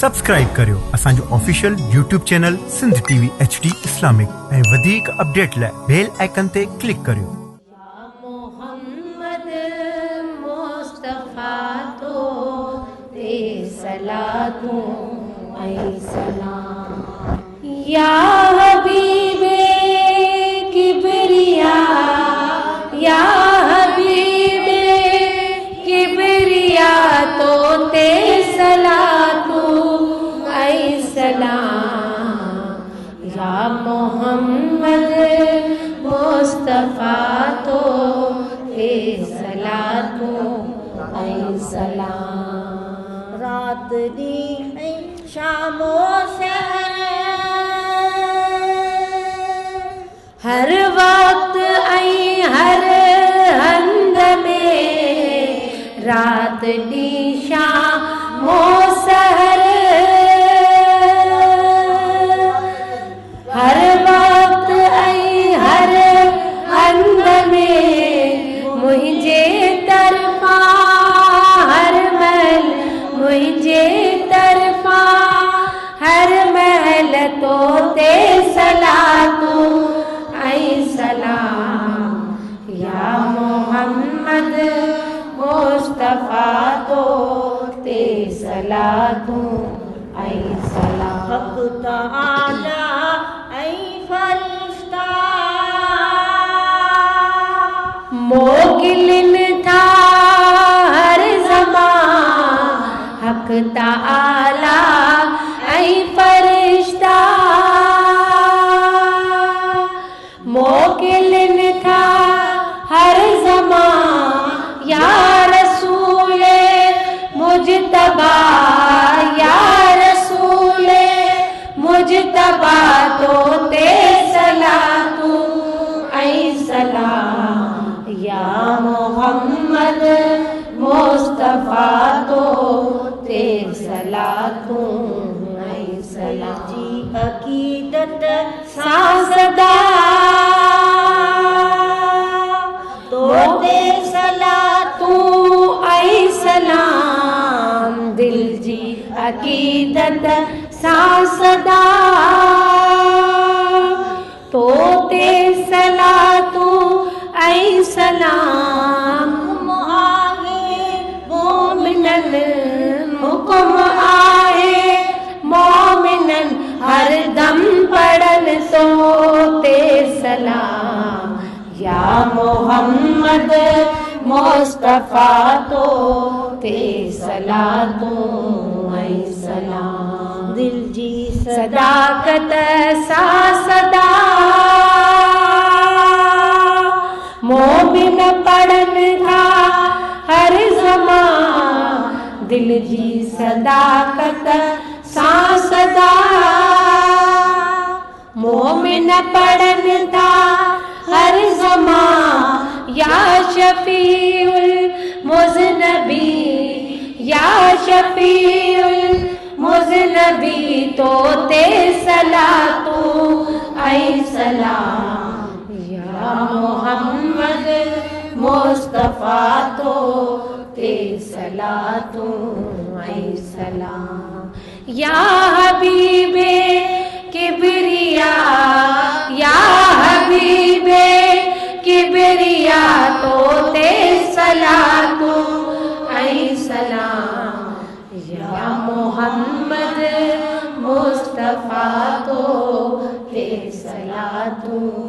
Subscribe करियो असांजो official YouTube channel Sindh TV HD Islamic ऐं वधीक अपडेट लाइ बेल आइकन ते क्लिक करियो। मोहम्मद मुस्तफा तो ते सलातों ऐं सलाम या हबीबे किबरिया या हबीबे किबरिया तो ते सलातों ऐं सलाम या मोहम्मद मुस्तफा तो ते सलातों ऐं सलाम रात दी ऐं शामो सहर हर वक्त ऐं हर हंद में रात दी शामो सहर हर वक्त ऐं हर हंद में मुझे तरफा हर महल मुझे तरफा हर महल तो ते सलातों ऐं सलाम या मोहम्मद मुस्तफा तो ते सलातों ऐं सलाम हक़ तआला ऐं फरिश्ता मोकिलिन था हर ज़मान हक़ तआला ऐं फरिश्ता मोकिलिन था हर ज़मान या रसूले मुजतबा या रसूले मुजतबा तो ते सलातों ऐं सलाम या मोहम्मद मुस्तफा तो ते सलातों ऐं सलाम जी अकीदत सां सदा तो ते सलातों ऐं सलाम दिल जी अकीदत सां सदा तो ते सलातों ऐं सलाम मोमिनन हुकुम आहे मोमिनन हर दम पढ़न तो ते सलाम या मोहम्मद मुस्तफा तो ते सलातों ऐं सलाम दिल जी सदाकत सां सदा मोमिन पढ़न था हर ज़मान दिल जी सदाकत सां सदा मोमिन पढ़न था हर ज़मान या शफीउल मुज़नबी या शफीउल मुज़नबी तो ते सलातों ऐं सलाम या मोहम्मद मुस्तफा तो ते सलातों ऐं सलाम या हबीबे किबरिया या हबीबे किबरिया तो ते सलातों ऐं सलाम या मोहम्मद मुस्तफा तो ते सलातों